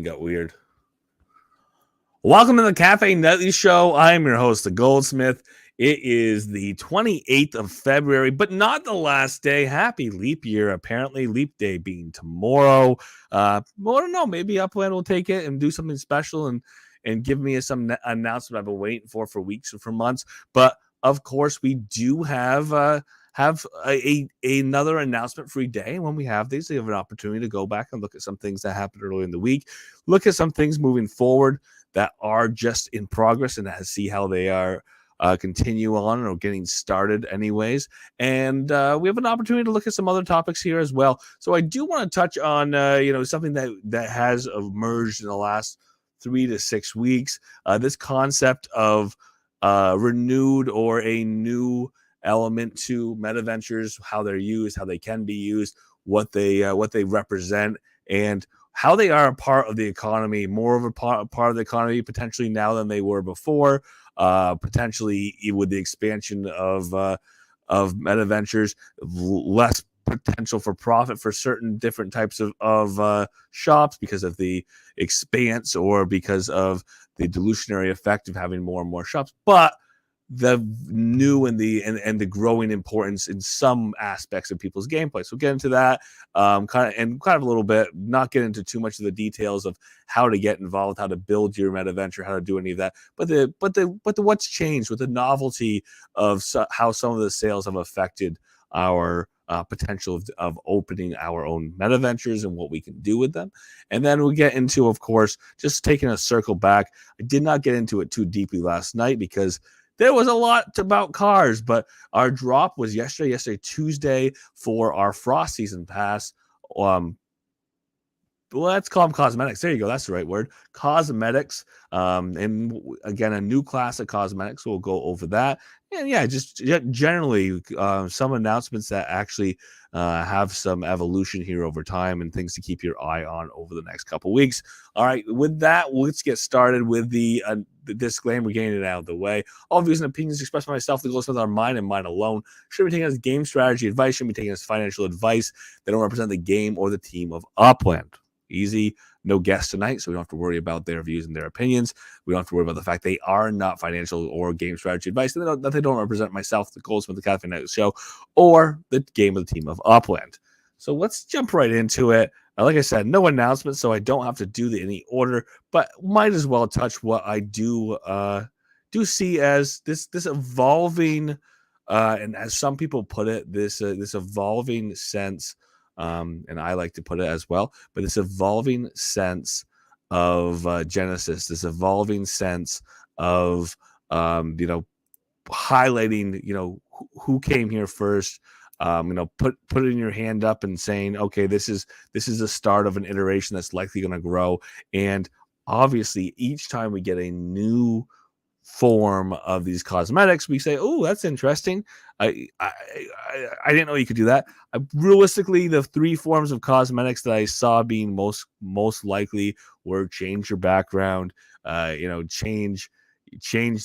screen got weird. Welcome to the Cafe Nutty Show. I am your host, the Goldsmith. It is the 28th of February, but not the last day. Happy leap year, apparently. Leap day being tomorrow. I don't know. Maybe Upland will take it and do something special and give me some announcement I've been waiting for weeks or for months. But of course, we do have another announcement-free day. When we have these, we have an opportunity to go back and look at some things that happened early in the week, look at some things moving forward that are just in progress, and see how they are continue on or getting started anyways. And we have an opportunity to look at some other topics here as well. So I do want to touch on something that has emerged in the last 3 to 6 weeks, this concept of renewed or a new element to metaventures, how they're used, how they can be used, what they represent, and how they are a part of the economy, more of a part of the economy potentially now than they were before, potentially with the expansion of metaventures, less potential for profit for certain different types of shops because of the expanse or because of the dilutionary effect of having more and more shops, but the new and the growing importance in some aspects of people's gameplay. So get into that kind of a little bit, not get into too much of the details of how to get involved, how to build your metaventure, how to do any of that. But the what's changed with the novelty of how some of the sales have affected our potential of opening our own metaventures and what we can do with them. And then we get into, of course, just taking a circle back. I did not get into it too deeply last night because there was a lot about cars, but our drop was yesterday, Tuesday, for our Frost Season Pass. Let's call them cosmetics. There you go. That's the right word. Cosmetics. And again, a new class of cosmetics. We'll go over that. And yeah, just generally some announcements that actually have some evolution here over time and things to keep your eye on over the next couple weeks. All right, with that, let's get started with the disclaimer, getting it out of the way. All views and opinions expressed by myself, the Goldsmith, are mine and mine alone. Should be taken as game strategy advice, should be taken as financial advice. They don't represent the game or the team of Upland. Easy. No guests tonight, so we don't have to worry about their views and their opinions. We don't have to worry about the fact they are not financial or game strategy advice, that they don't represent myself, the Goldsmith, the Cafe Night Show, or the game of the team of Upland. So let's jump right into it. Like I said, no announcements, so I don't have to do any order, but might as well touch what I do see as this evolving, and as some people put it, this evolving sense. And I like to put it as well, but this evolving sense of Genesis, this evolving sense of, highlighting, who came here first, putting your hand up and saying, okay, this is the start of an iteration that's likely going to grow. And obviously each time we get a new form of these cosmetics, we say, oh, that's interesting. I didn't know you could do that. Realistically, the 3 forms of cosmetics that I saw being most likely were change your background, change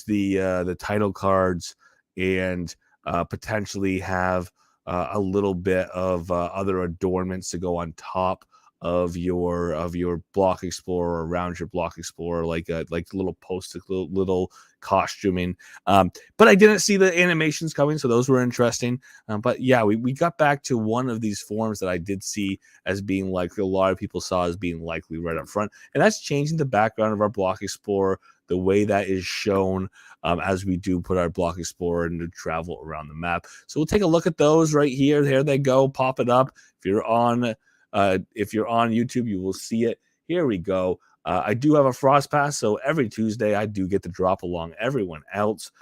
the title cards, and potentially have a little bit of other adornments to go on top of your block explorer, around your block explorer, like little post-it, little costuming. But I didn't see the animations coming, so those were interesting. But yeah, we got back to one of these forms that I did see as being likely, a lot of people saw as being likely right up front, and that's changing the background of our block explorer, the way that is shown as we do put our block explorer into travel around the map. So we'll take a look at those right here. There they go. Pop it up. If you're on YouTube, you will see it. Here we go. I do have a Frost Pass, so every Tuesday I do get to drop along everyone else.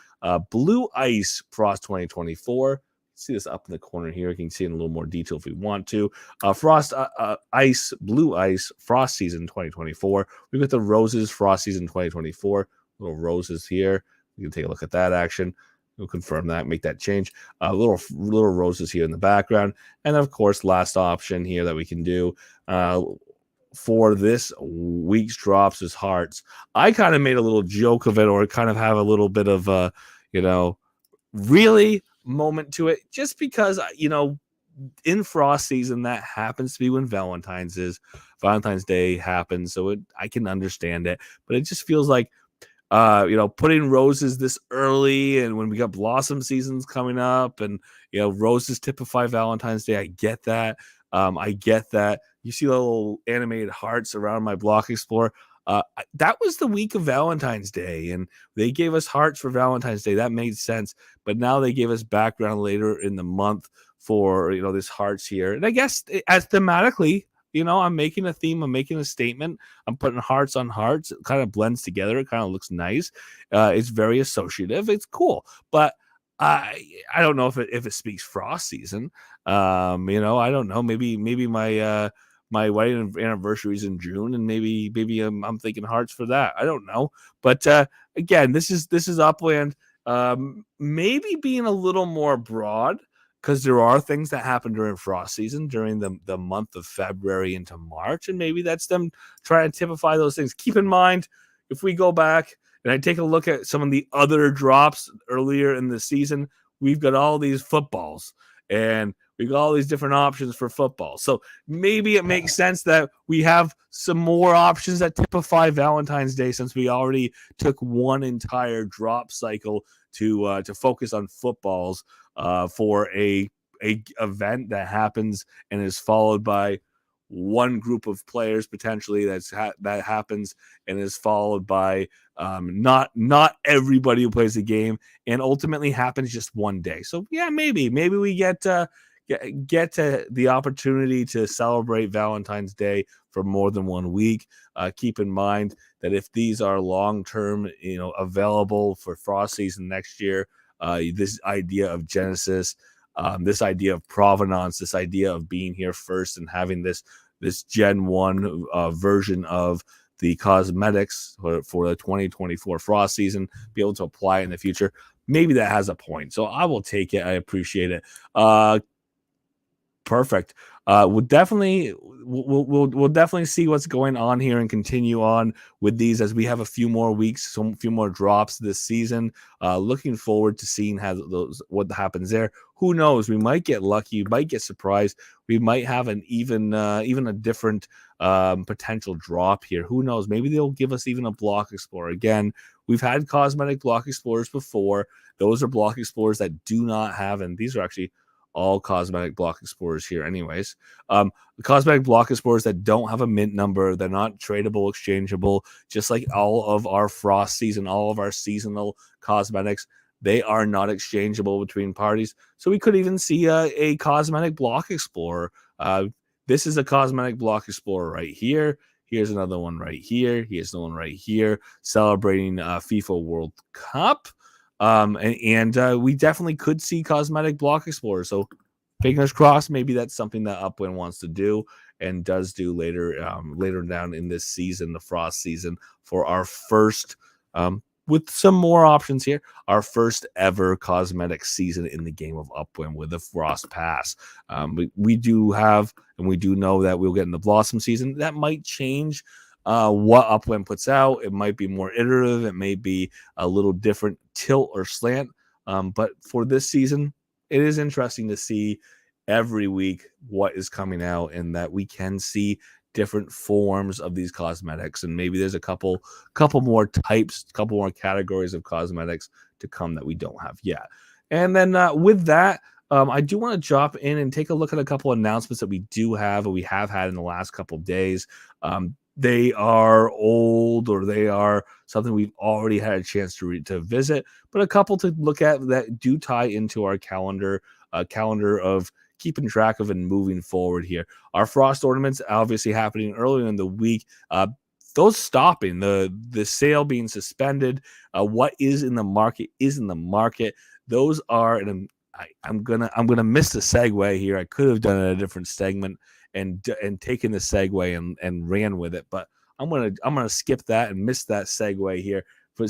Blue Ice Frost 2024. See this up in the corner here. You can see it in a little more detail if we want to. Blue Ice Frost Season 2024. We've got the Roses Frost Season 2024. Little roses here. You can take a look at that action. We'll confirm that, make that change. Little roses here in the background. And of course, last option here that we can do for this week's drops is hearts. I kind of made a little joke of it, or kind of have a little bit of a, really moment to it, just because, in frost season, that happens to be when Valentine's Day happens, so I can understand it, but it just feels like putting roses this early, and when we got blossom seasons coming up, and roses typify Valentine's Day. I get that. You see little animated hearts around my Block Explorer. That was the week of Valentine's Day, and they gave us hearts for Valentine's Day. That made sense. But now they gave us background later in the month for this hearts here. And I guess as thematically, I'm making a theme, I'm making a statement, I'm putting hearts on hearts. It kind of blends together. It kind of looks nice. It's very associative. It's cool. But I don't know if it speaks frost season. I don't know. Maybe my wedding anniversary is in June, and maybe I'm thinking hearts for that. I don't know. But again, this is Upland. Maybe being a little more broad, because there are things that happen during frost season, during the month of February into March, and maybe that's them trying to typify those things. Keep in mind, if we go back and I take a look at some of the other drops earlier in the season, we've got all these footballs, and we've got all these different options for football. So maybe it makes sense that we have some more options that typify Valentine's Day, since we already took one entire drop cycle to focus on footballs for a event that happens and is followed by one group of players potentially that happens and is followed by not everybody who plays the game, and ultimately happens just one day. So yeah, maybe we get to the opportunity to celebrate Valentine's Day for more than 1 week. Keep in mind that if these are long-term, available for frost season next year, this idea of Genesis, this idea of provenance, this idea of being here first and having this Gen 1 version of the cosmetics for the 2024 frost season, be able to apply in the future, maybe that has a point. So I will take it. I appreciate it. Perfect. We'll definitely see what's going on here and continue on with these as we have a few more weeks, a few more drops this season. Looking forward to seeing what happens there. Who knows? We might get lucky. We might get surprised. We might have an even a different potential drop here. Who knows? Maybe they'll give us even a Block Explorer. Again, we've had cosmetic Block Explorers before. Those are Block Explorers that do not have, and these are actually all cosmetic Block Explorers here anyways. The cosmetic Block Explorers that don't have a mint number, they're not tradable, exchangeable, just like all of our frost season, all of our seasonal cosmetics, they are not exchangeable between parties. So we could even see a cosmetic Block Explorer. This is a cosmetic Block Explorer right here. Here's another one right here. Here's the one right here, celebrating FIFA World Cup. And we definitely could see cosmetic Block Explorer. So fingers crossed, maybe that's something that Upland wants to do and does do later down in this season, the frost season, for our first, with some more options here, our first ever cosmetic season in the game of Upland with the Frost Pass. We do have, and we do know that we'll get in the Blossom season. That might change what Upland puts out. It might be more iterative. It may be a little different tilt or slant. But for this season, it is interesting to see every week what is coming out, and that we can see different forms of these cosmetics. And maybe there's a couple more types, couple more categories of cosmetics to come that we don't have yet. And then with that, I do want to drop in and take a look at a couple announcements that we do have, or we have had in the last couple of days. They are old, or they are something we've already had a chance to visit, but a couple to look at that do tie into our calendar of keeping track of and moving forward here. Our frost ornaments obviously happening earlier in the week. Those stopping, the sale being suspended. What is in the market is in the market. Those are, and I'm gonna miss the segue here. I could have done a different segment and taken the segue and ran with it, but I'm gonna skip that and miss that segue here to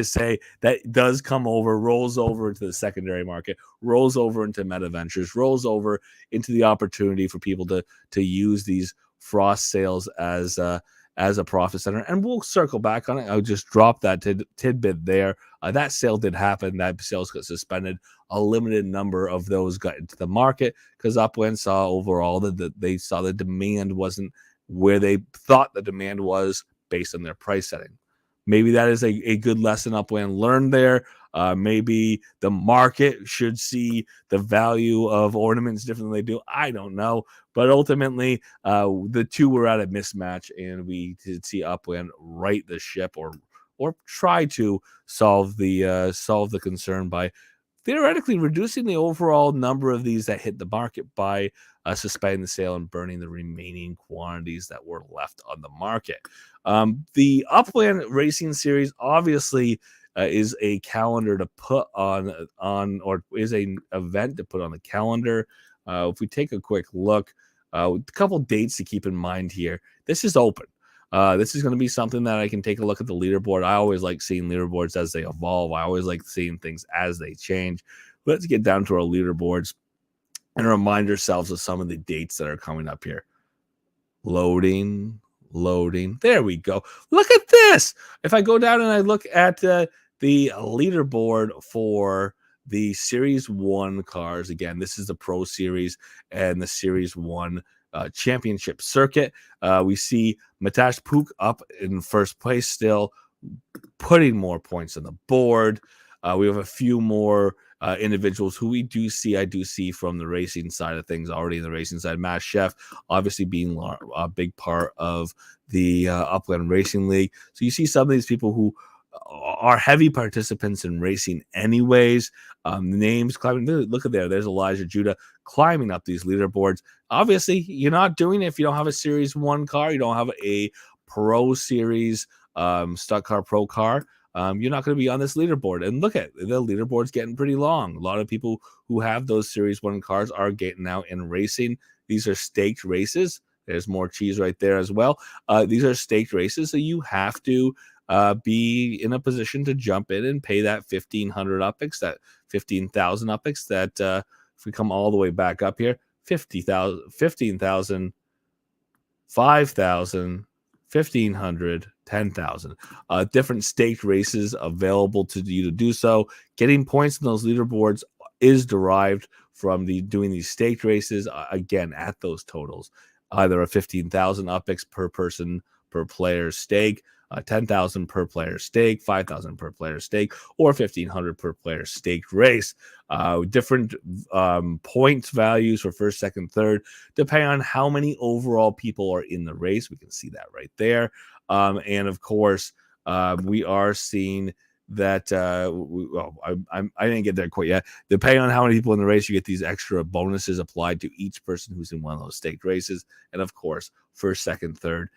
say that does come over, rolls over into the secondary market, rolls over into MetaVentures, rolls over into the opportunity for people to use these frost sales as as a profit center. And we'll circle back on it. I'll just drop that tidbit there. That sale did happen. That sales got suspended. A limited number of those got into the market because Upland saw overall that they saw the demand wasn't where they thought the demand was based on their price setting. Maybe that is a good lesson Upland learned there. Maybe the market should see the value of ornaments differently than they do. I don't know. But ultimately, the two were at a mismatch, and we did see Upland right the ship or try to solve the concern by theoretically reducing the overall number of these that hit the market by suspending the sale and burning the remaining quantities that were left on the market. The Upland Racing Series obviously is a calendar to put on or is an event to put on the calendar. If we take a quick look, a couple dates to keep in mind here. This is open. This is going to be something that I can take a look at the leaderboard. I always like seeing leaderboards as they evolve. I always like seeing things as they change. Let's get down to our leaderboards and remind ourselves of some of the dates that are coming up here. Loading. There we go. Look at this. If I go down and I look at the leaderboard for the Series 1 cars, again, this is the Pro Series and the Series 1 championship circuit. We see Matash Pook up in first place still, putting more points on the board. We have a few more individuals who I do see from the racing side of things already in the racing side. Matt Chef, obviously being a big part of the Upland Racing League. So you see some of these people who are heavy participants in racing anyways. Names climbing. Look at there. There's Elijah Judah climbing up these leaderboards. Obviously, you're not doing it if you don't have a Series 1 car. You don't have a Pro Series stock car, pro car. You're not going to be on this leaderboard. And look at the leaderboard's getting pretty long. A lot of people who have those Series 1 cars are getting out and racing. These are staked races. There's more cheese right there as well. These are staked races, so you have to be in a position to jump in and pay that 1,500 UPIX, that 15,000 UPIX, that if we come all the way back up here, 50,000, 15,000, 5,000, 1,500, 10,000. Different staked races available to you to do so. Getting points in those leaderboards is derived from doing these staked races, again, at those totals. Either a 15,000 UPIX per person per player stake, 10,000 per player stake, 5,000 per player stake, or 1,500 per player staked race. Different points values for first, second, third, depending on how many overall people are in the race. We can see that right there. And of course, we are seeing that I didn't get there quite yet. Depending on how many people in the race, you get these extra bonuses applied to each person who's in one of those staked races. And of course, first, second, third,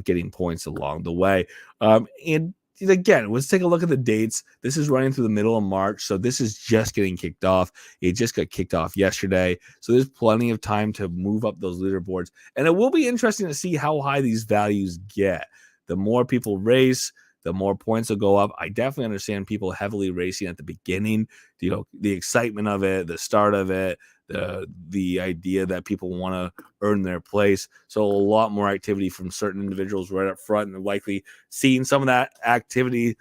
getting points along the way. And again, let's take a look at the dates. This is running through the middle of March, so this is just getting kicked off. It just got kicked off yesterday, so there's plenty of time to move up those leaderboards. And it will be interesting to see how high these values get. The more people race, the more points will go up. I definitely understand people heavily racing at the beginning, the excitement of it, the start of it, the idea that people want to earn their place. So a lot more activity from certain individuals right up front, and likely seeing some of that activity,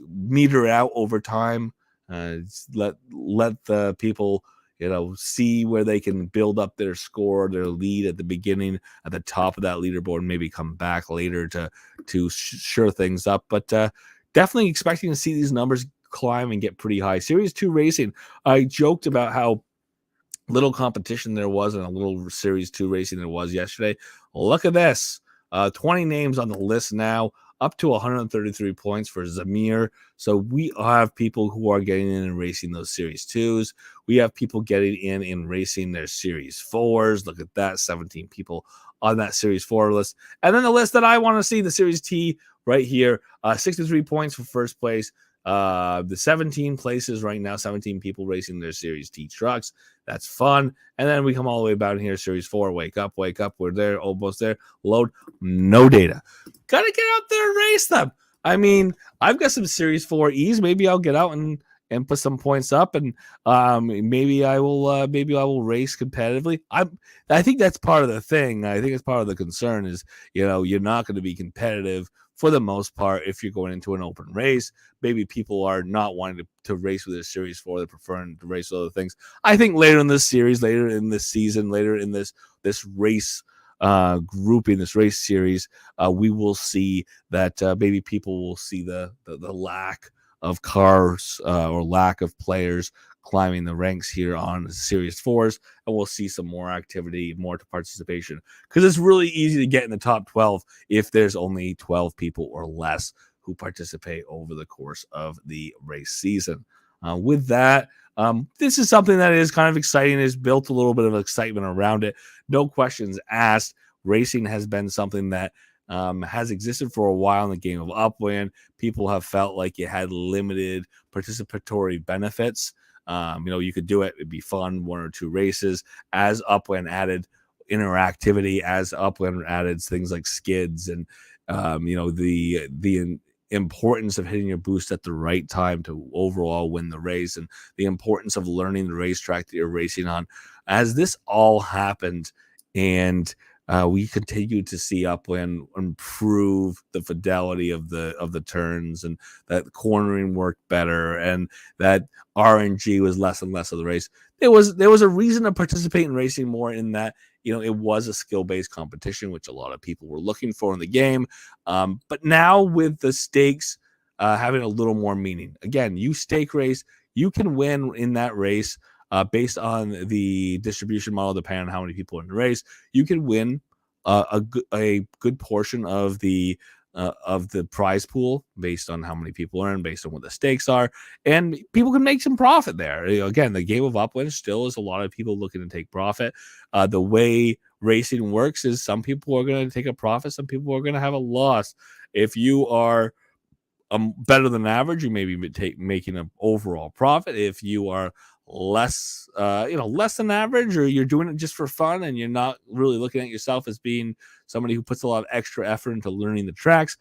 meter out over time. Let the people see where they can build up their score, their lead at the beginning, at the top of that leaderboard, and maybe come back later to sure things up. But definitely expecting to see these numbers climb and get pretty high. Series 2 racing, I joked about how little competition there was in a little Series 2 racing there was yesterday. Look at this. 20 names on the list now, up to 133 points for Zamir. So we have people who are getting in and racing those Series 2s. We have people getting in and racing their Series 4s. Look at that, 17 people on that Series 4 list. And then the list that I want to see, the Series T right here, 63 points for first place. The 17 places right now, 17 people racing their Series T trucks. That's fun. And then we come all the way down here, Series 4, wake up. We're there, almost there. Load, no data. Gotta get out there and race them. I mean, I've got some Series 4Es. Maybe I'll get out and and put some points up, and maybe I will race competitively. I think that's part of the thing. I think it's part of the concern is, you're not going to be competitive for the most part if you're going into an open race. Maybe people are not wanting to race with this series 4, they're preferring to race with other things. I think later in this series, later in this season, later in this race grouping, this race series, we will see that maybe people will see the lack of cars or lack of players climbing the ranks here on Series 4s, and we'll see some more activity, more participation, because it's really easy to get in the top 12 if there's only 12 people or less who participate over the course of the race season. With that, this is something that is kind of exciting. It's built a little bit of excitement around it. No questions asked. Racing has been something that has existed for a while in the game of Upland. People have felt like it had limited participatory benefits. You could do it; it'd be fun, 1 or 2 races. As Upland added interactivity, as Upland added things like skids, and the importance of hitting your boost at the right time to overall win the race, and the importance of learning the racetrack that you're racing on. As this all happened, and we continue to see Upland improve the fidelity of the turns, and that cornering worked better, and that RNG was less and less of the race. There was a reason to participate in racing more, in that it was a skill-based competition, which a lot of people were looking for in the game. But now with the stakes having a little more meaning, again, you stake race, you can win in that race. Based on the distribution model, depending on how many people are in the race, you can win a good portion of the prize pool based on how many people are in, based on what the stakes are, and people can make some profit there. Again, the game of Upland still is a lot of people looking to take profit. The way racing works is some people are going to take a profit, some people are going to have a loss. If you are better than average, you may be making an overall profit. If you are less than average, or you're doing it just for fun and you're not really looking at yourself as being somebody who puts a lot of extra effort into learning the tracks,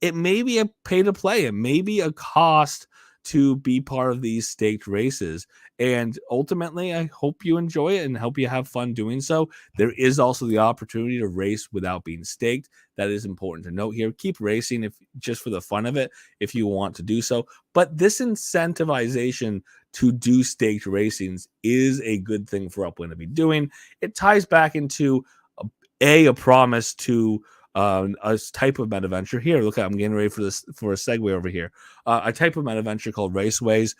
it may be a pay to play. It may be a cost to be part of these staked races. And ultimately, I hope you enjoy it and hope you have fun doing so. There is also the opportunity to race without being staked. That is important to note here. Keep racing if just for the fun of it, if you want to do so. But this incentivization to do staked racings is a good thing for Upland to be doing. It ties back into a promise to a type of metaventure. Here, look, I'm getting ready for a segue over here. A type of metaventure called raceways.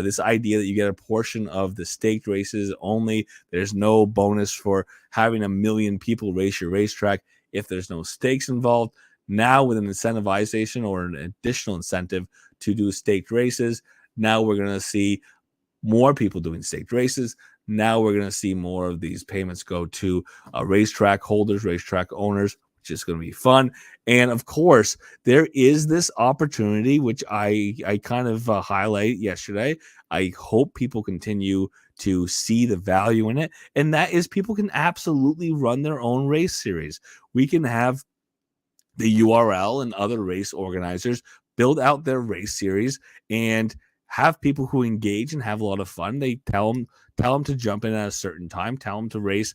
This idea that you get a portion of the staked races only. There's no bonus for having 1 million people race your racetrack if there's no stakes involved. Now, with an incentivization or an additional incentive to do staked races, now we're going to see more people doing staked races. Now we're going to see more of these payments go to racetrack holders, racetrack owners, which is going to be fun. And of course, there is this opportunity, which I kind of highlight yesterday. I hope people continue to see the value in it. And that is, people can absolutely run their own race series. We can have the URL and other race organizers build out their race series and have people who engage and have a lot of fun. They tell them to jump in at a certain time, tell them to race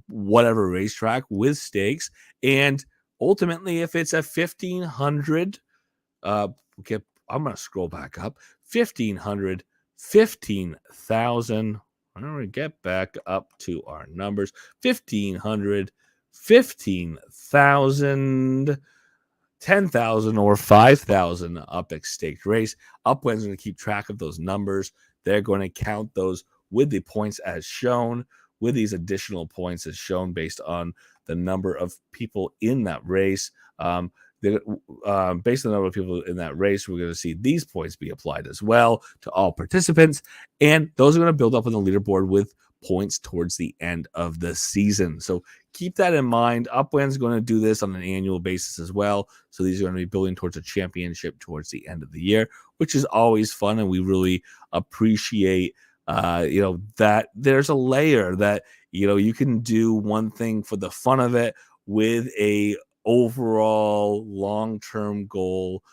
whatever racetrack with stakes. And ultimately, if it's a 1,500, I'm going to scroll back up, 1,500, 15,000. I'm going to get back up to our numbers. 1,500, 15,000, 10,000, or 5,000 UPEX staked race. Upland's going to keep track of those numbers. They're going to count those with the points as shown, with these additional points as shown based on the number of people in that race. Based on the number of people in that race, we're going to see these points be applied as well to all participants, and those are going to build up on the leaderboard with points towards the end of the season. So keep that in mind. Upland's going to do this on an annual basis as well. So these are going to be building towards a championship towards the end of the year, which is always fun. And we really appreciate, that there's a layer that, you can do one thing for the fun of it with a overall long-term goal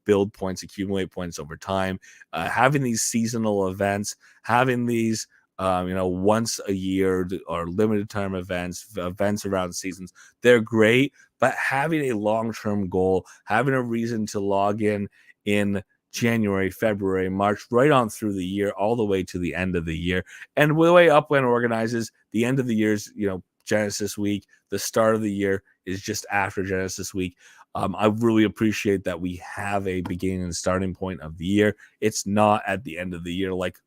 build points, accumulate points over time. Having these seasonal events, having these once a year or limited time events around seasons, they're great. But having a long-term goal, having a reason to log in January, February, March, right on through the year, all the way to the end of the year. And the way Upland organizes, the end of the year is, Genesis week. The start of the year is just after Genesis week. I really appreciate that we have a beginning and starting point of the year. It's not at the end of the year like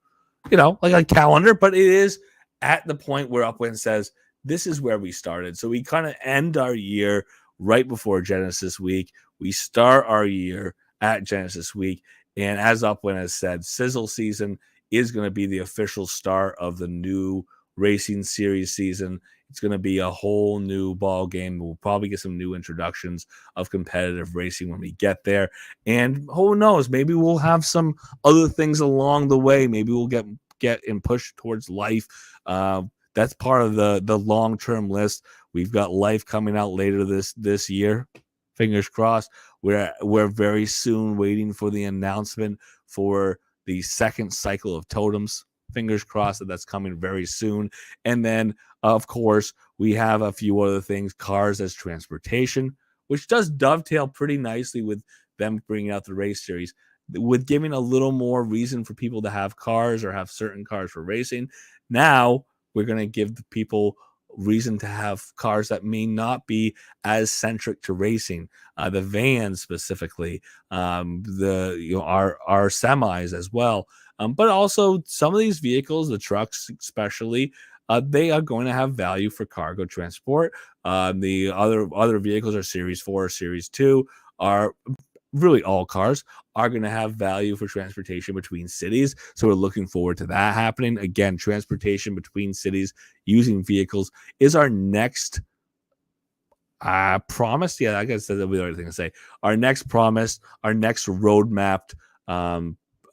a calendar, but it is at the point where Upland says, this is where we started. So we kind of end our year right before Genesis week. We start our year at Genesis week. And as Upland has said, Sizzle season is going to be the official start of the new racing series season. It's going to be a whole new ball game. We'll probably get some new introductions of competitive racing when we get there. And who knows, maybe we'll have some other things along the way. Maybe we'll get and push towards life. That's part of the long-term list. We've got life coming out later this year. Fingers crossed. We're very soon waiting for the announcement for the second cycle of totems. Fingers crossed that's coming very soon. And then, of course, we have a few other things, cars as transportation, which does dovetail pretty nicely with them bringing out the race series, with giving a little more reason for people to have cars or have certain cars for racing. Now we're going to give the people reason to have cars that may not be as centric to racing, the vans specifically, our semis as well, but also some of these vehicles, the trucks especially, they are going to have value for cargo transport. The other vehicles are Series 4, Series 2, are really all cars are going to have value for transportation between cities. So we're looking forward to that happening. Again, transportation between cities using vehicles is our next promise. Yeah, I guess that'll be the other thing to say. Our next promise, our next roadmapped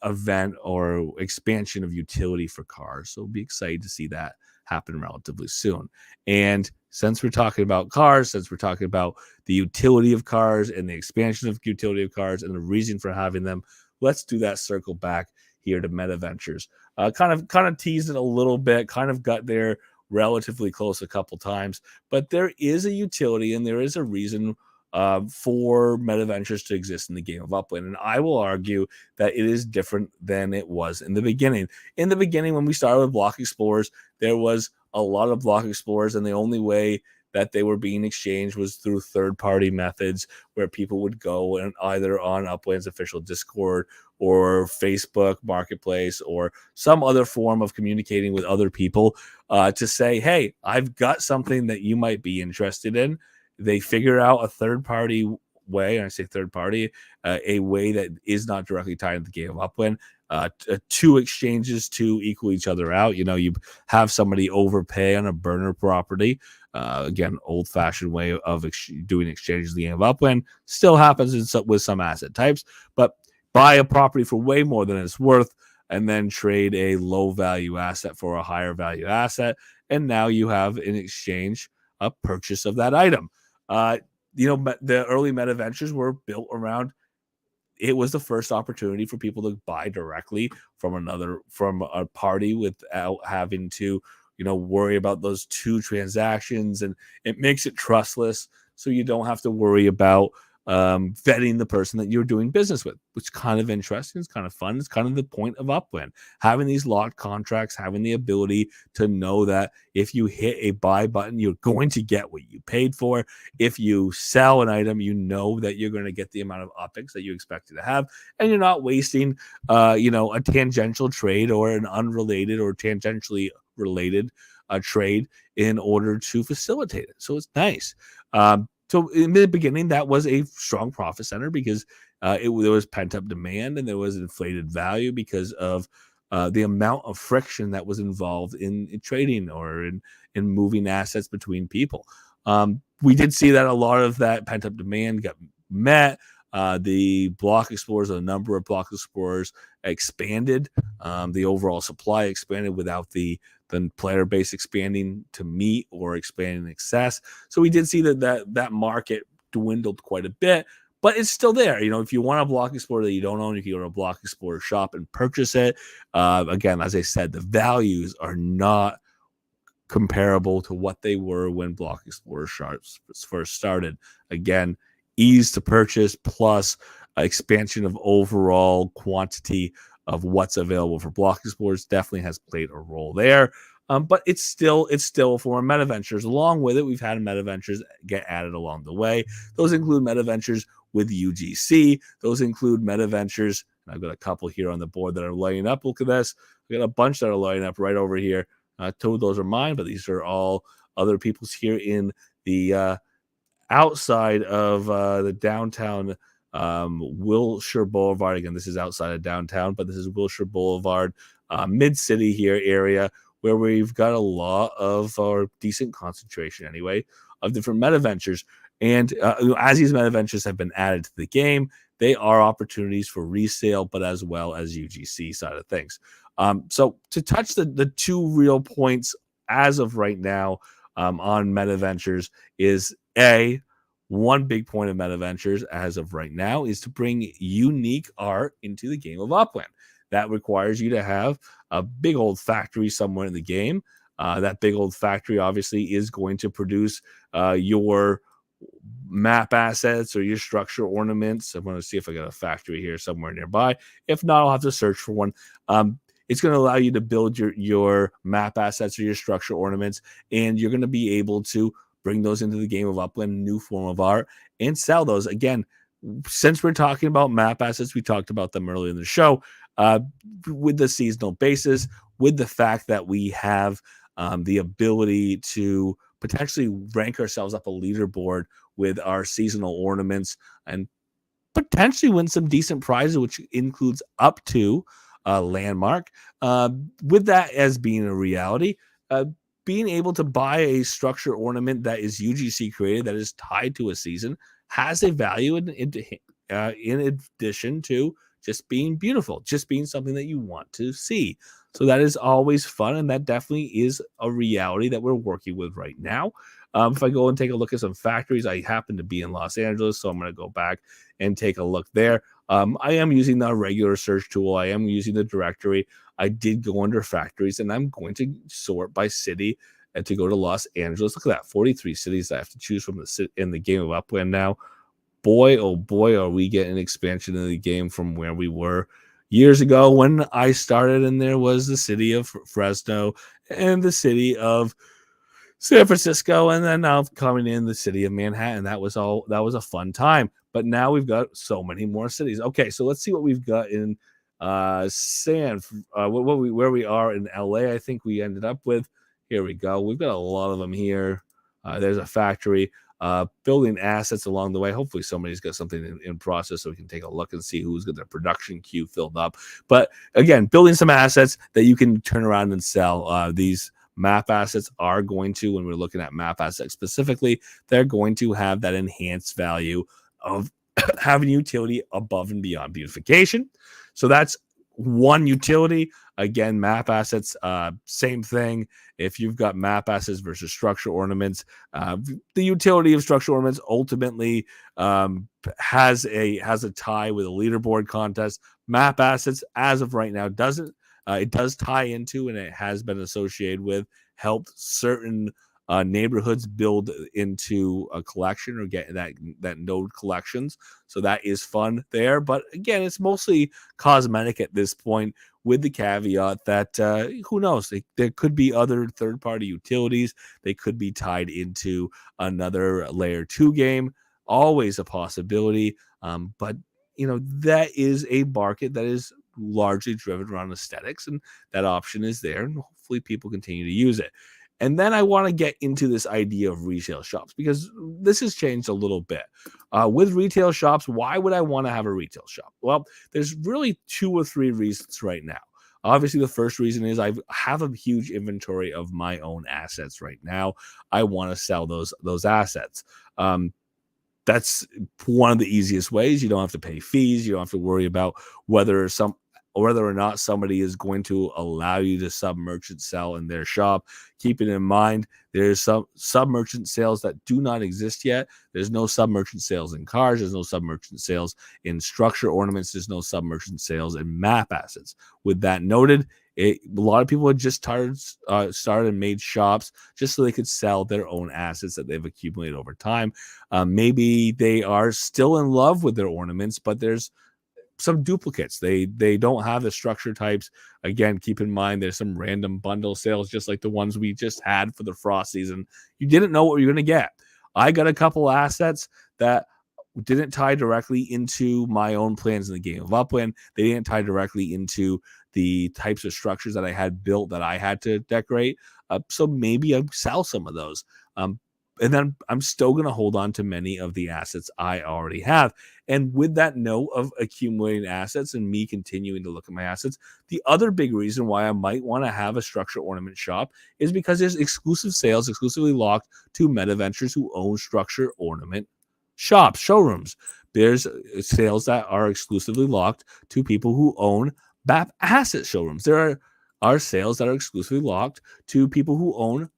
event or expansion of utility for cars. So we'll be excited to see that happen relatively soon. And since we're talking about cars, since we're talking about the utility of cars and the expansion of utility of cars and the reason for having them, let's do that circle back here to MetaVentures. Kind of teased it a little bit, kind of got there relatively close a couple times, but there is a utility and there is a reason for MetaVentures to exist in the game of Upland. And I will argue that it is different than it was in the beginning. In the beginning, when we started with Block Explorers, there was a lot of Block Explorers, and the only way that they were being exchanged was through third-party methods where people would go and either on Upland's official Discord or Facebook Marketplace or some other form of communicating with other people to say, hey, I've got something that you might be interested in. They figure out a third-party way, and I say third-party, a way that is not directly tied to the game of Upland. Two exchanges to equal each other out. You have somebody overpay on a burner property. Again, old-fashioned way of doing exchanges in the game of Upland. Still happens with some asset types, but buy a property for way more than it's worth and then trade a low-value asset for a higher-value asset, and now you have in exchange a purchase of that item. The early MetaVentures were built around, it was the first opportunity for people to buy directly from a party without having to, worry about those two transactions, and it makes it trustless. So you don't have to worry about vetting the person that you're doing business with, which is kind of interesting. It's kind of fun. It's kind of the point of Upland, having these locked contracts, having the ability to know that if you hit a buy button, you're going to get what you paid for. If you sell an item, you know that you're going to get the amount of OPEX that you expected to have, and you're not wasting, a tangential trade or an unrelated or tangentially related trade in order to facilitate it. So it's nice. So in the beginning, that was a strong profit center because there was pent-up demand and there was inflated value because of the amount of friction that was involved in trading or in moving assets between people. We did see that a lot of that pent-up demand got met. The Block Explorers, a number of Block Explorers expanded. The overall supply expanded without the player base expanding to meet or expand in excess. So we did see that market dwindled quite a bit, but it's still there. If you want a Block Explorer that you don't own, you can go to a Block Explorer shop and purchase it. Again, as I said, the values are not comparable to what they were when Block Explorer sharps first started. Again, ease to purchase plus expansion of overall quantity of what's available for Block Explorers definitely has played a role there. But it's still for MetaVentures. Along with it, we've had MetaVentures get added along the way. Those include MetaVentures with UGC. Those include MetaVentures. I've got a couple here on the board that are lighting up. Look at this. I got a bunch that are lighting up right over here. Two of those are mine, but these are all other people's here in the outside of the downtown Wilshire Boulevard. Again, this is outside of downtown, but this is Wilshire Boulevard, mid-city here area, where we've got a lot of, or decent concentration anyway, of different MetaVentures. And as these MetaVentures have been added to the game, they are opportunities for resale, but as well as UGC side of things. So to touch the two real points as of right now on MetaVentures is one big point of MetaVentures as of right now is to bring unique art into the game of Upland. That requires you to have a big old factory somewhere in the game. That big old factory obviously is going to produce your map assets or your structure ornaments. I'm going to see if I got a factory here somewhere nearby. If not, I'll have to search for one. It's going to allow you to build your map assets or your structure ornaments, and you're going to be able to bring those into the game of Upland, new form of art, and sell those. Again, since we're talking about map assets, we talked about them earlier in the show, with the seasonal basis, with the fact that we have the ability to potentially rank ourselves up a leaderboard with our seasonal ornaments and potentially win some decent prizes, which includes up to landmark. With that as being a reality, being able to buy a structure ornament that is UGC created, that is tied to a season, has a value in addition to just being beautiful, just being something that you want to see. So that is always fun, and that definitely is a reality that we're working with right now. If I go and take a look at some factories, I happen to be in Los Angeles, so I'm going to go back and take a look there. I am using the regular search tool. I am using the directory. I did go under factories, and I'm going to sort by city and to go to Los Angeles. Look at that, 43 cities I have to choose from in the game of Upland now. Boy, oh boy, are we getting expansion in the game from where we were years ago when I started, and there was the city of Fresno and the city of San Francisco, and then now coming in the city of Manhattan. That was a fun time. But now we've got so many more cities. Okay, so let's see what we've got in where we are in LA. I think we ended up with. Here we go. We've got a lot of them here. There's a factory. Building assets along the way. Hopefully somebody's got something in process so we can take a look and see who's got their production queue filled up. But again, building some assets that you can turn around and sell. These map assets are going to, when we're looking at map assets specifically, they're going to have that enhanced value of having utility above and beyond beautification. So that's one utility. Again, map assets, same thing. If you've got map assets versus structure ornaments, the utility of structure ornaments ultimately has a tie with a leaderboard contest. Map assets, as of right now, doesn't. It does tie into, and it has been associated with, helped certain neighborhoods build into a collection or get that node collections. So that is fun there. But again, it's mostly cosmetic at this point, with the caveat that who knows? There could be other third-party utilities. They could be tied into another layer 2 game. Always a possibility. But that is a market that is largely driven around aesthetics, and that option is there, and hopefully people continue to use it. And then I want to get into this idea of retail shops, because this has changed a little bit. With retail shops, why would I want to have a retail shop? Well, there's really 2 or 3 reasons right now. Obviously, the first reason is I have a huge inventory of my own assets right now. I want to sell those assets. That's one of the easiest ways. You don't have to pay fees. You don't have to worry about whether or whether or not somebody is going to allow you to sub-merchant sell in their shop. Keeping in mind, there's some sub-merchant sales that do not exist yet. There's no sub-merchant sales in cars. There's no sub-merchant sales in structure ornaments. There's no sub-merchant sales in map assets. With that noted, a lot of people had just started and made shops just so they could sell their own assets that they've accumulated over time. Maybe they are still in love with their ornaments, but there's some duplicates. They don't have the structure types. Again, keep in mind there's some random bundle sales, just like the ones we just had for the frost season. You didn't know what you're going to get. I got a couple assets that didn't tie directly into my own plans in the game of Upland. They didn't tie directly into the types of structures that I had built that I had to decorate. So maybe I'll sell some of those. And then I'm still going to hold on to many of the assets I already have. And with that note of accumulating assets and me continuing to look at my assets, the other big reason why I might want to have a structure ornament shop is because there's exclusive sales exclusively locked to meta-ventures who own structure ornament shops, showrooms. There's sales that are exclusively locked to people who own BAP asset showrooms. There are sales that are exclusively locked to people who own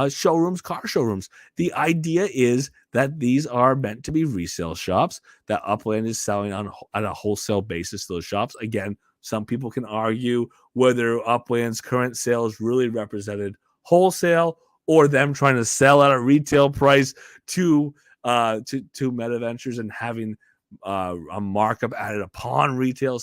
showrooms, car showrooms. The idea is that these are meant to be resale shops that Upland is selling on a wholesale basis to those shops. Again, some people can argue whether Upland's current sales really represented wholesale or them trying to sell at a retail price to meta-ventures and having a markup added upon retail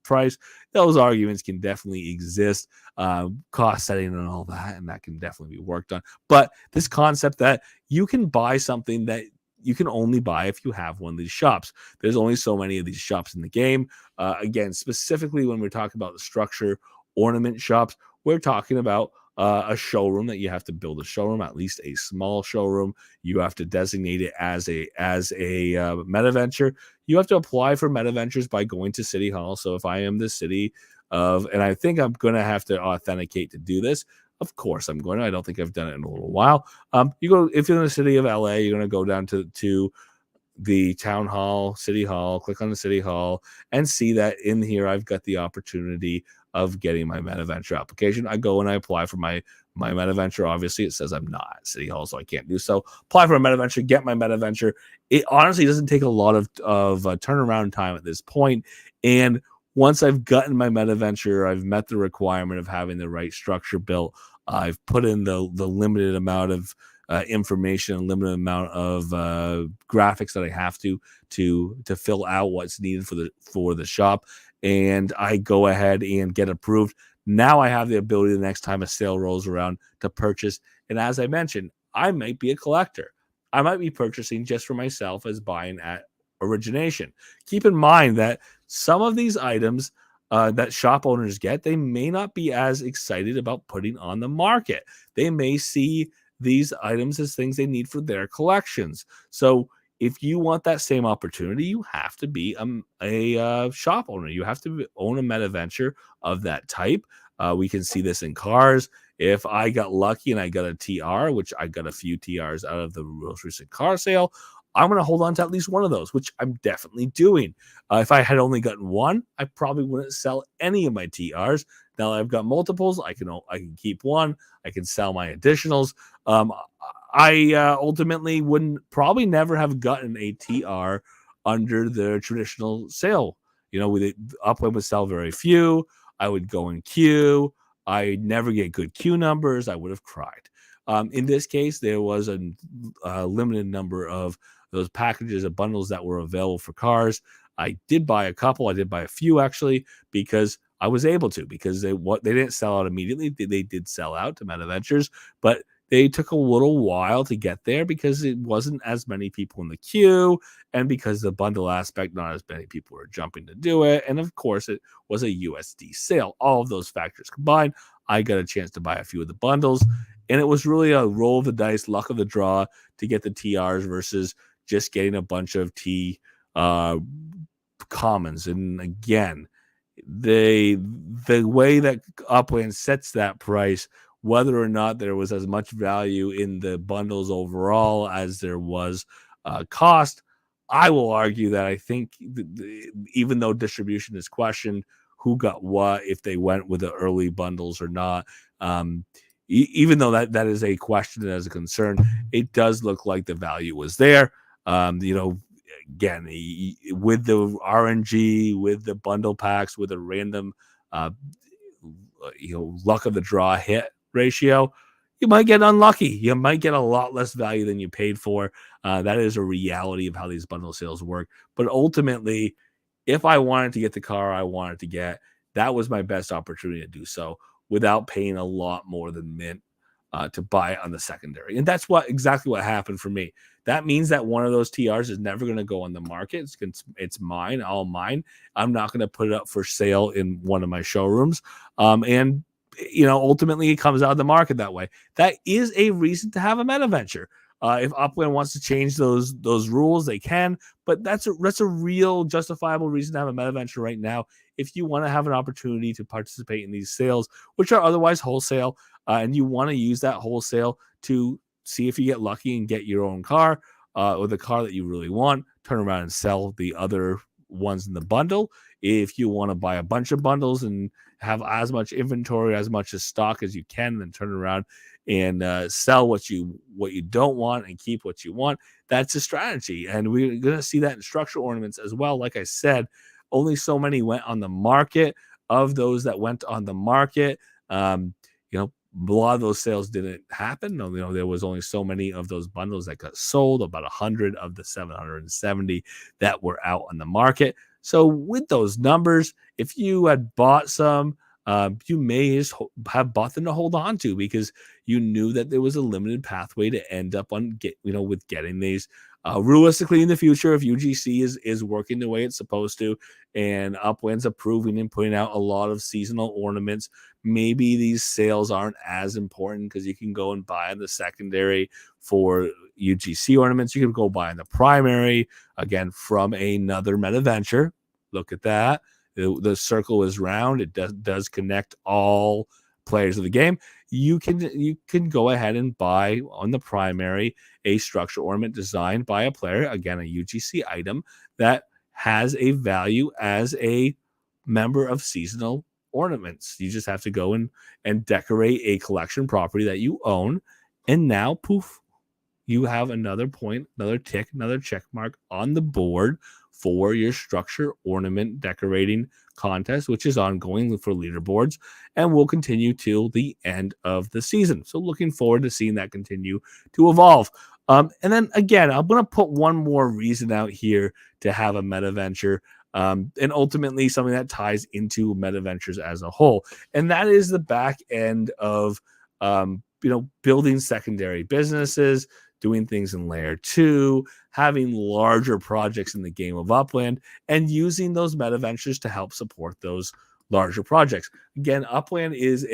price. Those arguments can definitely exist, cost setting and all that, and that can definitely be worked on. But this concept that you can buy something that you can only buy if you have one of these shops. There's only so many of these shops in the game. Again, specifically when we're talking about the structure ornament shops, we're talking about a showroom that you have to build a showroom, at least a small showroom. You have to designate it as a metaventure. You have to apply for metaventures by going to City Hall. So if I am the city of, and I think I'm going to have to authenticate to do this. Of course, I'm going to. I don't think I've done it in a little while. You go if you're in the city of LA, you're going to go down to the town hall, City Hall, click on the City Hall, and see that in here I've got the opportunity of getting my metaventure application. I go and I apply for my metaventure. Obviously, it says I'm not at City Hall, so I can't do so. Apply for a metaventure, get my metaventure. It honestly doesn't take a lot of turnaround time at this point. And once I've gotten my metaventure, I've met the requirement of having the right structure built. I've put in the limited amount of information, limited amount of graphics that I have to fill out what's needed for the shop, and I go ahead and get approved. Now I have the ability the next time a sale rolls around to purchase. And as I mentioned, I might be a collector. I might be purchasing just for myself as buying at origination. Keep in mind that some of these items that shop owners get, they may not be as excited about putting on the market. They may see these items as things they need for their collections. So if you want that same opportunity, you have to be a shop owner. You have to own a metaventure of that type. We can see this in cars. If I got lucky and I got a TR, which I got a few TRs out of the most recent car sale, I'm going to hold on to at least one of those, which I'm definitely doing. If I had only gotten one, I probably wouldn't sell any of my TRs. Now that I've got multiples, I can keep one. I can sell my additionals. I ultimately wouldn't probably never have gotten a TR under the traditional sale. With Upland would sell very few. I would go in queue. I never get good queue numbers. I would have cried. In this case, there was a limited number of those packages of bundles that were available for cars. I did buy a couple. I did buy a few actually because I was able to, because they didn't sell out immediately. They did sell out to MetaVentures, but they took a little while to get there because it wasn't as many people in the queue, and because the bundle aspect, not as many people were jumping to do it. And of course, it was a USD sale. All of those factors combined, I got a chance to buy a few of the bundles, and it was really a roll of the dice, luck of the draw to get the TRs versus just getting a bunch of commons. And again, the way that Upland sets that price, whether or not there was as much value in the bundles overall as there was cost, I will argue that I think even though distribution is questioned, who got what, if they went with the early bundles or not. Um, Even though that is a question and as a concern, it does look like the value was there. Again, with the RNG, with the bundle packs, with a random, uh, luck of the draw hit ratio, you might get unlucky. You might get a lot less value than you paid for. That is a reality of how these bundle sales work. But ultimately, if I wanted to get the car I wanted to get, that was my best opportunity to do so without paying a lot more than mint to buy it on the secondary. And that's exactly what happened for me. That means that one of those TRs is never going to go on the market. It's mine, all mine. I'm not going to put it up for sale in one of my showrooms. And ultimately it comes out of the market that way. That is a reason to have a metaventure. If Upland wants to change those rules, they can. But that's a real justifiable reason to have a metaventure right now. If you want to have an opportunity to participate in these sales, which are otherwise wholesale, and you want to use that wholesale to see if you get lucky and get your own car or the car that you really want, turn around and sell the other ones in the bundle. If you want to buy a bunch of bundles and have as much inventory, as much as stock as you can, then turn around and sell what you don't want and keep what you want. That's a strategy, and we're going to see that in structural ornaments as well. Like I said, only so many went on the market. Of those that went on the market, a lot of those sales didn't happen. There was only so many of those bundles that got sold, about 100 of the 770 that were out on the market. So with those numbers, if you had bought some, you may just have bought them to hold on to because you knew that there was a limited pathway to end up on with getting these. Realistically, in the future, if UGC is working the way it's supposed to, and Upland's approving and putting out a lot of seasonal ornaments, maybe these sales aren't as important because you can go and buy in the secondary for UGC ornaments. You can go buy in the primary again from another metaventure. Look at that. The circle is round. It does connect all players of the game. You can go ahead and buy on the primary a structure ornament designed by a player, again a UGC item that has a value as a member of seasonal ornaments. You just have to go and decorate a collection property that you own, and now poof, you have another point, another tick, another check mark on the board for your structure ornament decorating contest, which is ongoing for leaderboards and will continue till the end of the season. So looking forward to seeing that continue to evolve. And then again, I'm going to put one more reason out here to have a metaventure, and ultimately something that ties into metaventures as a whole. And that is the back end of, building secondary businesses, doing things in layer 2, having larger projects in the game of Upland, and using those metaventures to help support those larger projects. Again, Upland is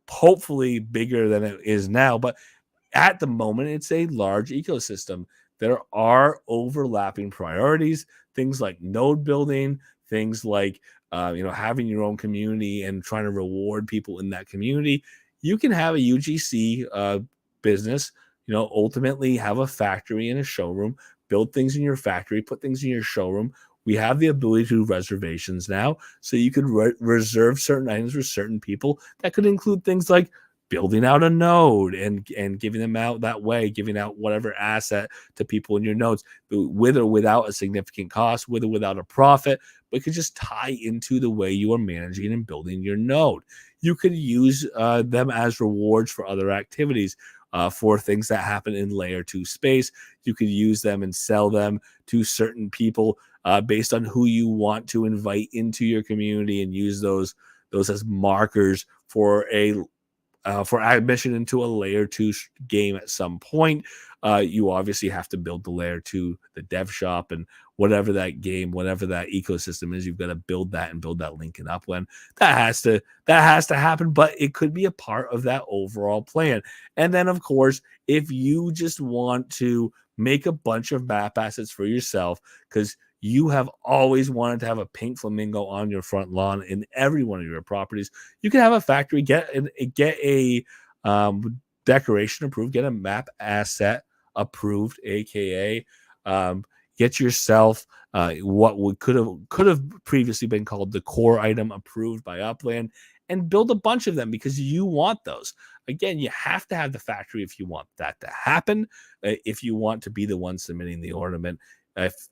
hopefully bigger than it is now, but at the moment, it's a large ecosystem. There are overlapping priorities, things like node building, things like having your own community and trying to reward people in that community. You can have a UGC business, ultimately have a factory and a showroom, build things in your factory, put things in your showroom. We have the ability to do reservations now, so you could reserve certain items for certain people. That could include things like building out a node and giving them out that way, giving out whatever asset to people in your nodes, with or without a significant cost, with or without a profit, but it could just tie into the way you are managing and building your node. You could use them as rewards for other activities. For things that happen in layer 2 space. You could use them and sell them to certain people based on who you want to invite into your community, and use those as markers for admission into a layer 2 game at some point. You obviously have to build the layer 2, the dev shop, and whatever that game, whatever that ecosystem is, you've got to build that and build that link in Upland. That has to happen, but it could be a part of that overall plan. And then, of course, if you just want to make a bunch of map assets for yourself, because you have always wanted to have a pink flamingo on your front lawn in every one of your properties, you can have a factory, get a decoration approved, get a map asset approved, aka get yourself what would could have previously been called the core item approved by Upland, and build a bunch of them because you want those. Again, you have to have the factory if you want that to happen. If you want to be the one submitting the ornament,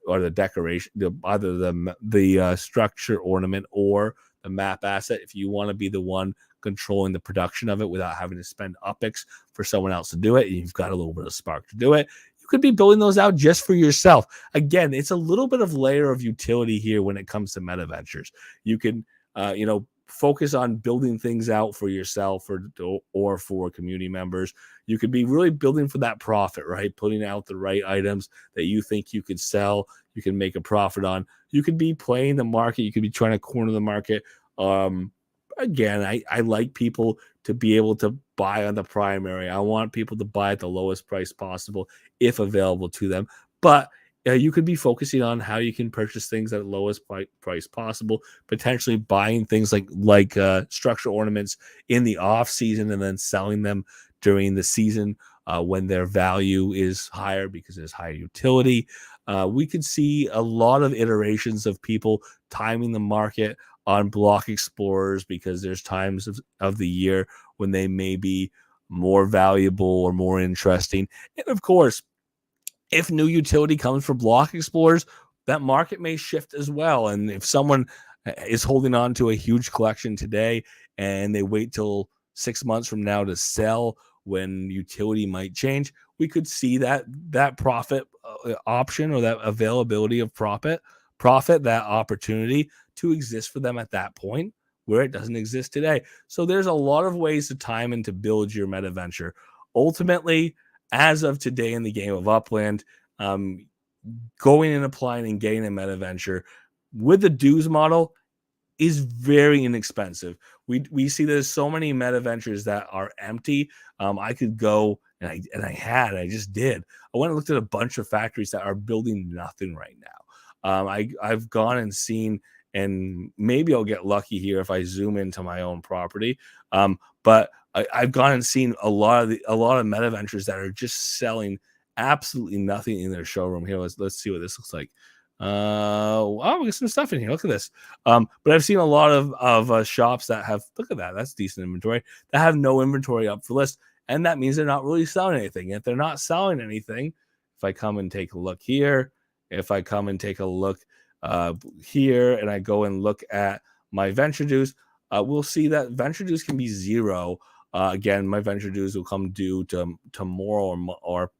or the decoration, either the structure ornament or the map asset, if you want to be the one controlling the production of it without having to spend UPEX for someone else to do it, you've got a little bit of spark to do it. You could be building those out just for yourself. Again, it's a little bit of layer of utility here when it comes to MetaVentures. You can, focus on building things out for yourself or for community members. You could be really building for that profit, right? Putting out the right items that you think you could sell, you can make a profit on. You could be playing the market. You could be trying to corner the market. Again, I like people to be able to buy on the primary. I want people to buy at the lowest price possible if available to them. But you could be focusing on how you can purchase things at the lowest price possible, potentially buying things like structural ornaments in the off season and then selling them during the season when their value is higher because there's higher utility. We could see a lot of iterations of people timing the market on block explorers because there's times of the year when they may be more valuable or more interesting. And of course, if new utility comes for block explorers, that market may shift as well. And if someone is holding on to a huge collection today and they wait till 6 months from now to sell when utility might change, we could see that profit option or that availability of profit, that opportunity to exist for them at that point where it doesn't exist today. So there's a lot of ways to time and to build your meta venture. Ultimately, as of today in the game of Upland, going and applying and getting a meta venture with the dues model is very inexpensive. We see there's so many meta ventures that are empty. I could go and I just did. I went and looked at a bunch of factories that are building nothing right now. I've gone and seen, and maybe I'll get lucky here if I zoom into my own property. But I've gone and seen a lot of meta ventures that are just selling absolutely nothing in their showroom. Here, let's see what this looks like. Wow, we got some stuff in here. Look at this. But I've seen a lot of shops that have, look at that. That's decent inventory, that have no inventory up for list. And that means they're not really selling anything. If they're not selling anything, if I come and take a look here, if I come and take a look here, and I go and look at my venture dues, we'll see that venture dues can be zero. Again, my venture dues will come due tomorrow or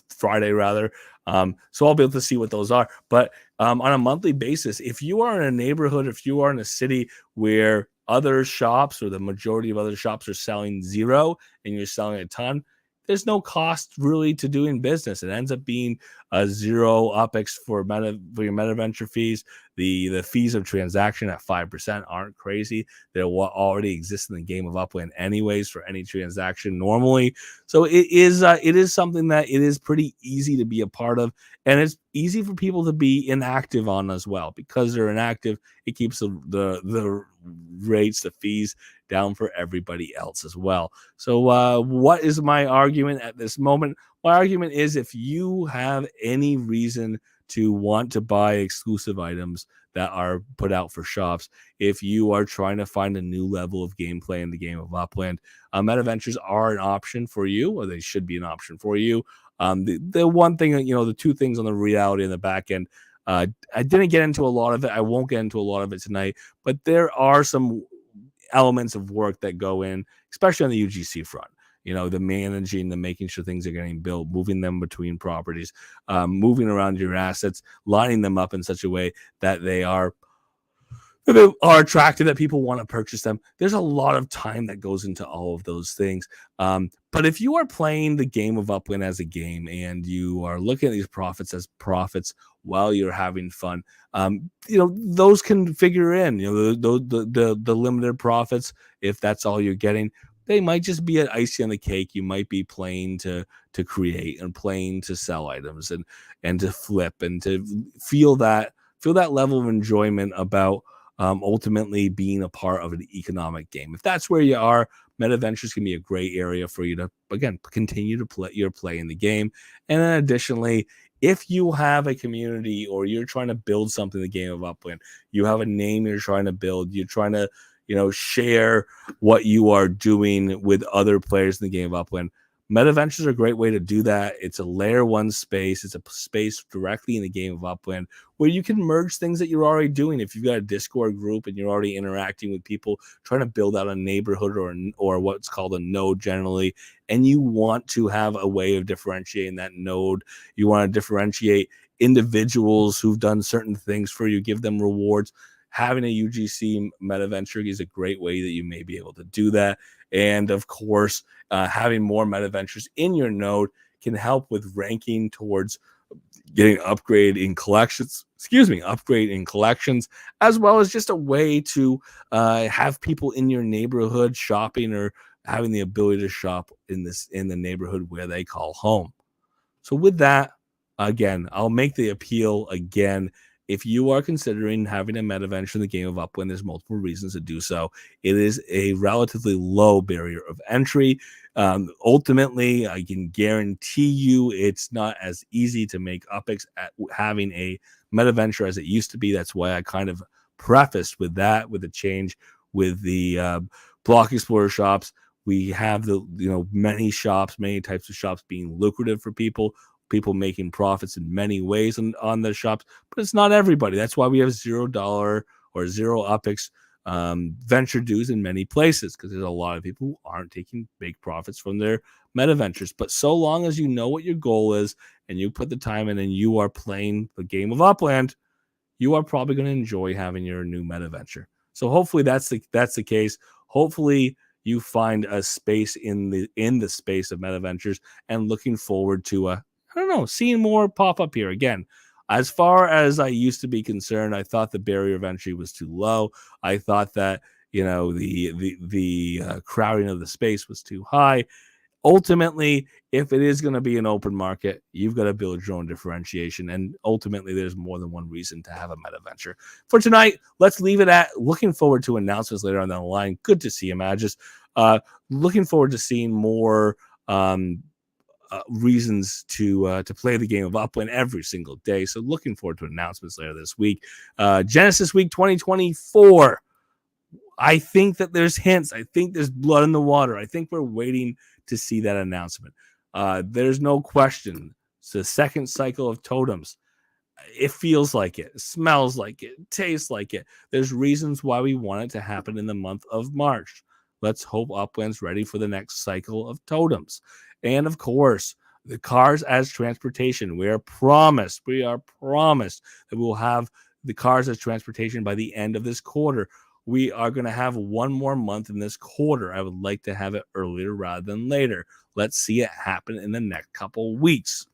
Friday rather. So I'll be able to see what those are. But on a monthly basis, if you are in a neighborhood, if you are in a city where other shops or the majority of other shops are selling zero and you're selling a ton, there's no cost really to doing business. It ends up being a zero UPEX for your meta venture fees. The fees of transaction at 5% aren't crazy. They're what already exists in the game of Upland anyways for any transaction normally. So it is something that it is pretty easy to be a part of, and it's easy for people to be inactive on as well. Because they're inactive, it keeps the rates, the fees down for everybody else as well. So what is my argument at this moment? My argument is, if you have any reason to want to buy exclusive items that are put out for shops, if you are trying to find a new level of gameplay in the game of Upland, meta ventures are an option for you, or they should be an option for you. The one thing, the two things on the reality in the back end, I didn't get into a lot of it. I won't get into a lot of it tonight, but there are some elements of work that go in, especially on the UGC front. The managing, the making sure things are getting built, moving them between properties, moving around your assets, lining them up in such a way that they are attractive, that people want to purchase them. There's a lot of time that goes into all of those things. But if you are playing the game of Upland as a game and you are looking at these profits as profits while you're having fun, those can figure in. The limited profits, if that's all you're getting, they might just be an icing on the cake. You might be playing to create and playing to sell items and to flip and to feel that level of enjoyment about ultimately being a part of an economic game. If that's where you are, meta ventures can be a great area for you to, again, continue to play in the game. And then additionally, if you have a community or you're trying to build something in the game of Upland, you have a name you're trying to build, you're trying to, share what you are doing with other players in the game of Upland. Metaventures are a great way to do that. It's a layer one space. It's a space directly in the game of Upland where you can merge things that you're already doing. If you've got a Discord group and you're already interacting with people trying to build out a neighborhood or what's called a node generally, and you want to have a way of differentiating that node, you want to differentiate individuals who've done certain things for you, give them rewards. Having a UGC metaventure is a great way that you may be able to do that. And of course, having more metaventures in your node can help with ranking towards getting upgrade in collections, as well as just a way to have people in your neighborhood shopping or having the ability to shop in the neighborhood where they call home. So with that, again, I'll make the appeal again. If you are considering having a metaventure in the game of Upland, there's multiple reasons to do so. It is a relatively low barrier of entry. Ultimately, I can guarantee you it's not as easy to make UpX at having a metaventure as it used to be. That's why I kind of prefaced with that, with the change with the Block Explorer shops. We have many shops, many types of shops being lucrative for people making profits in many ways on the shops, but it's not everybody. That's why we have $0 or zero UpX venture dues in many places, because there's a lot of people who aren't taking big profits from their meta ventures. But so long as you know what your goal is and you put the time in and you are playing the game of Upland, you are probably going to enjoy having your new meta venture. So hopefully that's the case. Hopefully you find a space in the space of meta ventures, and looking forward to seeing more pop up here. Again, as far as I used to be concerned, I thought the barrier of entry was too low. I thought that the crowding of the space was too high. Ultimately, if it is going to be an open market, you've got to build your own differentiation. And ultimately, there's more than one reason to have a meta venture. For tonight, let's leave it at looking forward to announcements later on down the line. Good to see you, Magis. Looking forward to seeing more reasons to play the game of Upland every single day. So looking forward to announcements later this week. Genesis Week 2024. I think that there's hints. I think there's blood in the water. I think we're waiting to see that announcement. There's no question. It's the second cycle of totems. It feels like it, smells like it, tastes like it. There's reasons why we want it to happen in the month of March. Let's hope Upland's ready for the next cycle of totems. And of course, the cars as transportation. We are promised that we'll have the cars as transportation by the end of this quarter. We are going to have one more month in this quarter. I would like to have it earlier rather than later. Let's see it happen in the next couple weeks.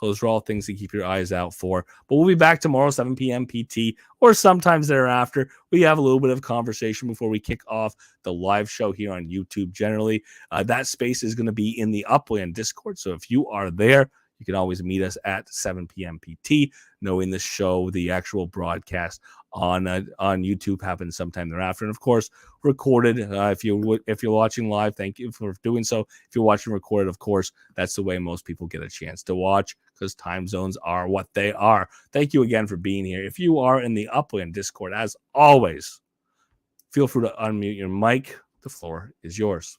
Those are all things to keep your eyes out for. But we'll be back tomorrow, 7 p.m. PT, or sometimes thereafter. We have a little bit of conversation before we kick off the live show here on YouTube generally. That space is going to be in the Upland Discord. So if you are there, you can always meet us at 7 p.m. PT, knowing the show, the actual broadcast on YouTube happens sometime thereafter. And of course, recorded. If you're watching live, thank you for doing so. If you're watching recorded, of course, that's the way most people get a chance to watch, because time zones are what they are. Thank you again for being here. If you are in the Upland Discord, as always, feel free to unmute your mic. The floor is yours.